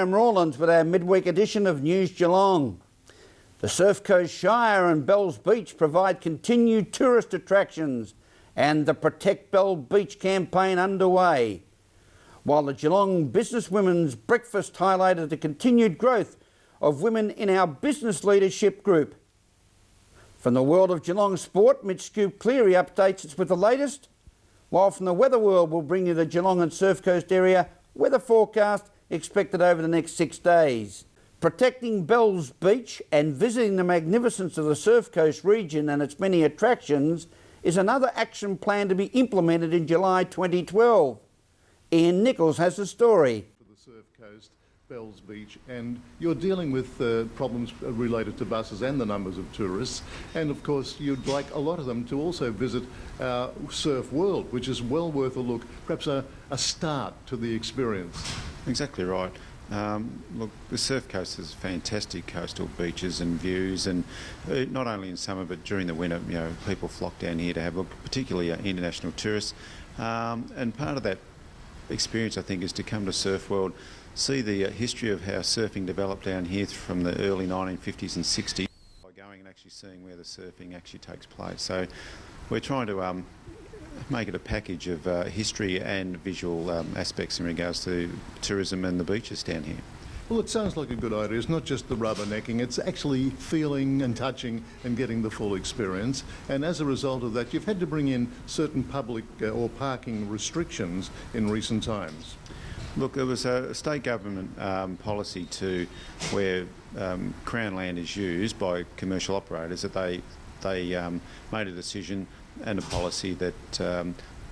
Graham Rawlins with our midweek edition of News Geelong. The Surf Coast Shire and Bells Beach provide continued tourist attractions and the Protect Bell Beach campaign underway, while the Geelong Businesswomen's Breakfast highlighted the continued growth of women in our business leadership group. From the world of Geelong sport, Mitch Scoop Cleary updates us with the latest, while from the weather world we'll bring you the Geelong and Surf Coast area weather forecast expected over the next 6 days. Protecting Bells Beach and visiting the magnificence of the Surf Coast region and its many attractions is another action plan to be implemented in July 2012. Ian Nichols has the story. For the Surf Coast, Bells Beach, and you're dealing with problems related to buses and the numbers of tourists, and of course you'd like a lot of them to also visit our surf world, which is well worth a look, perhaps a start to the experience. Exactly right. Look, the Surf Coast has fantastic coastal beaches and views, and not only in summer but during the winter, you know, people flock down here to have a look, particularly international tourists. And part of that experience, I think, is to come to Surf World, see the history of how surfing developed down here from the early 1950s and 60s by going and actually seeing where the surfing actually takes place. So we're trying to make it a package of history and visual aspects in regards to tourism and the beaches down here. Well, it sounds like a good idea. It's not just the rubbernecking, it's actually feeling and touching and getting the full experience. And as a result of that, you've had to bring in certain public or parking restrictions in recent times. Look, it was a state government policy to where Crown land is used by commercial operators, that they made a decision and a policy that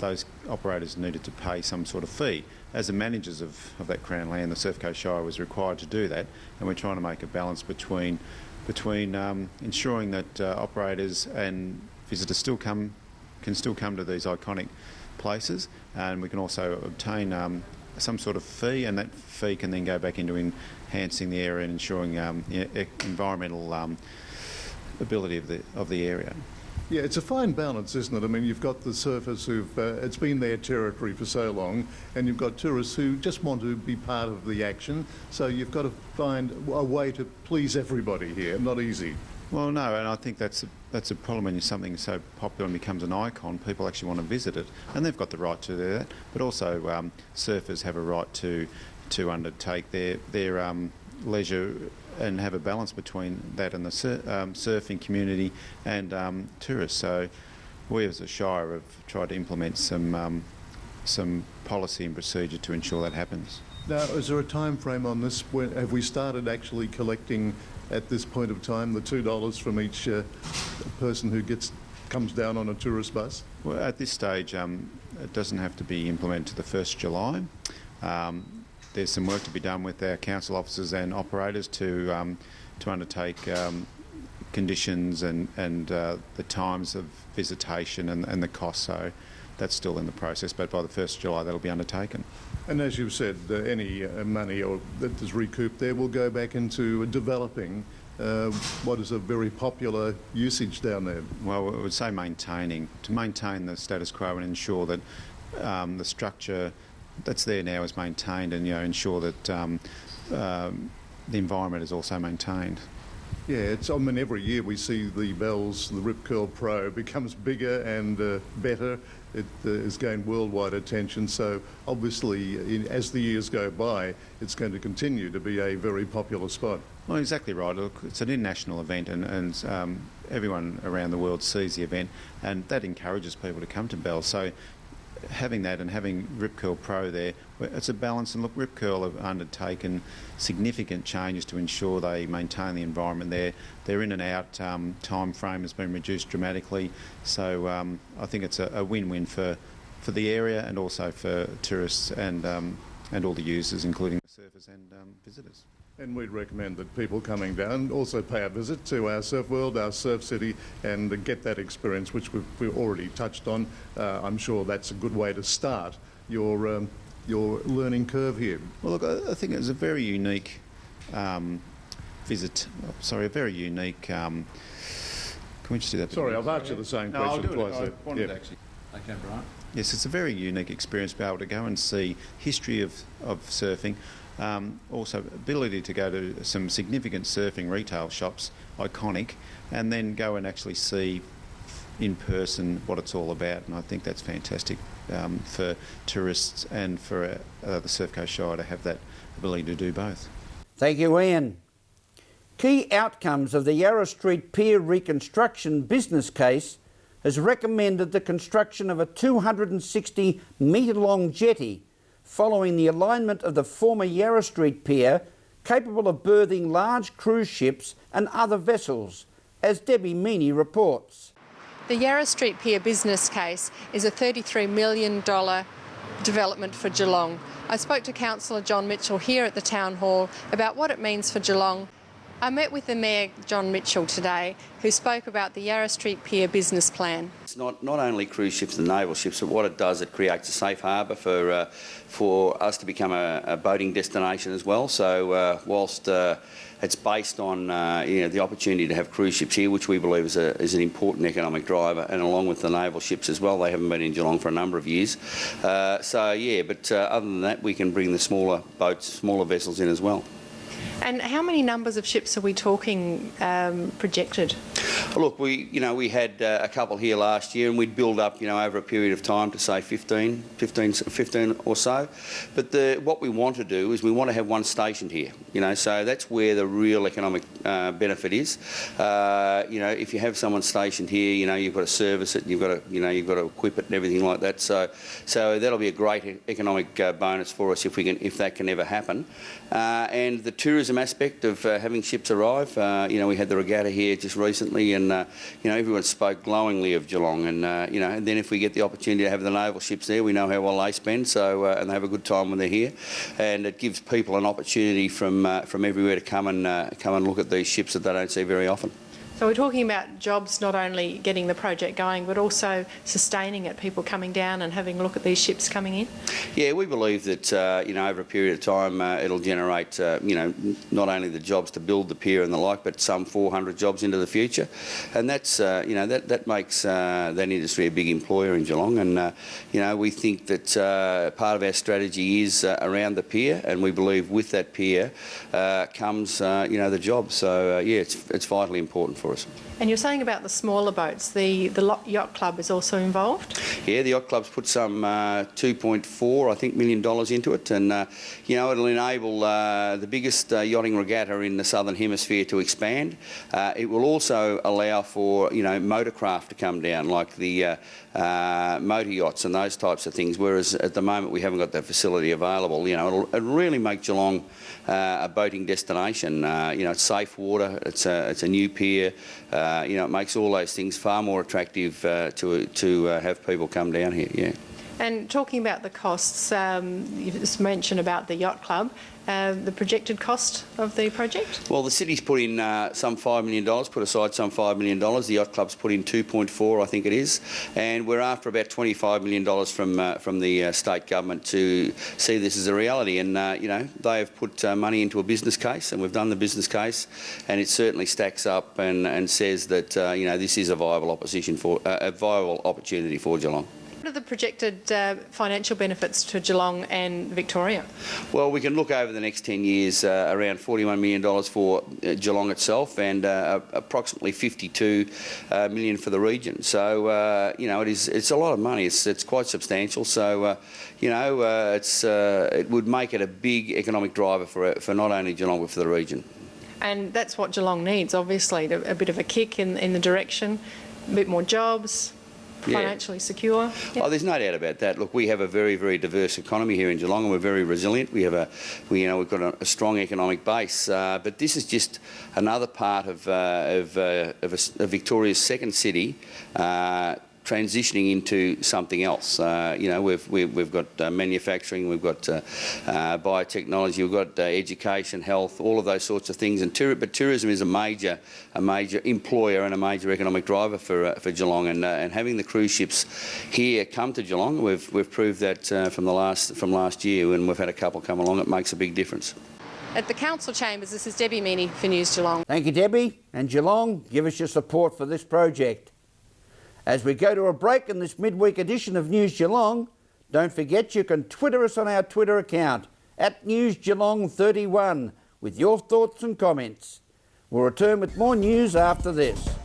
those operators needed to pay some sort of fee. As the managers of that Crown land, the Surf Coast Shire was required to do that, and we're trying to make a balance between ensuring that operators and visitors can still come to these iconic places, and we can also obtain some sort of fee, and that fee can then go back into enhancing the area and ensuring environmental ability of the area. Yeah, it's a fine balance, isn't it? I mean, you've got the surfers who've, it's been their territory for so long, and you've got tourists who just want to be part of the action, so you've got to find a way to please everybody here. Not easy. Well, no, and I think that's a problem when something so popular and becomes an icon. People actually want to visit it, and they've got the right to do that. But also, surfers have a right to undertake their leisure and have a balance between that and the surfing community and tourists. So we as a Shire have tried to implement some policy and procedure to ensure that happens. Now, is there a time frame on this? Have we started actually collecting at this point of time the $2 from each person who comes down on a tourist bus? Well, at this stage, it doesn't have to be implemented to the 1st July. There's some work to be done with our council officers and operators to undertake conditions and the times of visitation and the cost. So that's still in the process, but by the 1st July that'll be undertaken. And as you've said, any money that is recouped there will go back into developing what is a very popular usage down there. Well, I would say to maintain the status quo and ensure that the structure that's there now is maintained, and ensure that the environment is also maintained. Yeah, I mean, every year we see the Bells, the Rip Curl Pro becomes bigger and better. It has gained worldwide attention, so obviously as the years go by, it's going to continue to be a very popular spot. Well, exactly right. Look, it's an international event, and everyone around the world sees the event, and that encourages people to come to Bells. So having that and having Rip Curl Pro there, it's a balance. And look, Rip Curl have undertaken significant changes to ensure they maintain the environment there. Their in and out time frame has been reduced dramatically, so I think it's a win-win for the area and also for tourists and all the users, including the surfers and visitors. And we'd recommend that people coming down also pay a visit to our surf world, our surf city, and get that experience, which we've already touched on. I'm sure that's a good way to start your learning curve here. Well, look, I think it's a very unique visit. Sorry, a very unique. Can we just do that? Sorry, I've asked you the same question twice. I wanted to actually. Okay, Brian. Yes, it's a very unique experience to be able to go and see history of surfing, Also, ability to go to some significant surfing retail shops, iconic, and then go and actually see in person what it's all about. And I think that's fantastic for tourists and for the Surf Coast Shire to have that ability to do both. Thank you, Ian. Key outcomes of the Yarra Street Pier reconstruction business case has recommended the construction of a 260 metre long jetty following the alignment of the former Yarra Street Pier, capable of berthing large cruise ships and other vessels, as Debbie Meaney reports. The Yarra Street Pier business case is a $33 million development for Geelong. I spoke to Councillor John Mitchell here at the Town Hall about what it means for Geelong. I met with the Mayor, John Mitchell, today, who spoke about the Yarra Street Pier business plan. It's not only cruise ships and naval ships, but what it does, it creates a safe harbour for us to become a boating destination as well. So whilst it's based on the opportunity to have cruise ships here, which we believe is an important economic driver, and along with the naval ships as well. They haven't been in Geelong for a number of years. But other than that, we can bring the smaller boats, smaller vessels in as well. And how many numbers of ships are we talking projected? Look, we had a couple here last year, and we'd build up, over a period of time to say 15 or so. But what we want to do is we want to have one stationed here, so that's where the real economic benefit is. If you have someone stationed here, you've got to service it, you've got to equip it and everything like that. So that'll be a great economic bonus for us if that can ever happen. And the tourism aspect of having ships arrive, we had the regatta here just recently, and everyone spoke glowingly of Geelong, and and then if we get the opportunity to have the naval ships there, we know how well they spend, and they have a good time when they're here, and it gives people an opportunity from everywhere to come and look at these ships that they don't see very often. So we're talking about jobs, not only getting the project going, but also sustaining it, people coming down and having a look at these ships coming in? Yeah, we believe that, over a period of time, it'll generate, not only the jobs to build the pier and the like, but some 400 jobs into the future. And that's, that makes that industry a big employer in Geelong. And, we think that part of our strategy is around the pier, and we believe with that pier comes, the jobs. So, it's vitally important for us. And you're saying about the smaller boats, the Yacht Club is also involved? Yeah, the Yacht Club's put some $2.4 million into it, and it'll enable the biggest yachting regatta in the Southern Hemisphere to expand. It will also allow for motorcraft to come down, like the motor yachts and those types of things. Whereas at the moment we haven't got that facility available. It'll really make Geelong a boating destination. It's safe water. It's a new pier. It makes all those things far more attractive to have people come down here. Yeah. And talking about the costs, you just mentioned about the Yacht Club, the projected cost of the project? Well, the city's put in some $5 million, put aside some $5 million. The Yacht Club's put in 2.4, I think it is. And we're after about $25 million from the state government to see this as a reality. And, they have put money into a business case, and we've done the business case, and it certainly stacks up and says that, this is a viable opportunity for Geelong. What are the projected financial benefits to Geelong and Victoria? Well, we can look over the next 10 years, around $41 million for Geelong itself, and approximately $52 million for the region. So, it's a lot of money. It's quite substantial. So, it would make it a big economic driver for not only Geelong but for the region. And that's what Geelong needs, obviously, a bit of a kick in the direction, a bit more jobs. Financially secure. Yep. Oh, there's no doubt about that. Look, we have a very, very diverse economy here in Geelong, and we're very resilient. We've got a strong economic base, but this is just another part of Victoria's second city. Transitioning into something else. We've got manufacturing, we've got biotechnology, we've got education, health, all of those sorts of things. But tourism is a major employer and a major economic driver for Geelong. And having the cruise ships here come to Geelong, we've proved that from last year when we've had a couple come along. It makes a big difference. At the Council Chambers, this is Debbie Meaney for News Geelong. Thank you, Debbie. And Geelong, give us your support for this project. As we go to a break in this midweek edition of News Geelong, don't forget you can Twitter us on our Twitter account at News Geelong 31 with your thoughts and comments. We'll return with more news after this.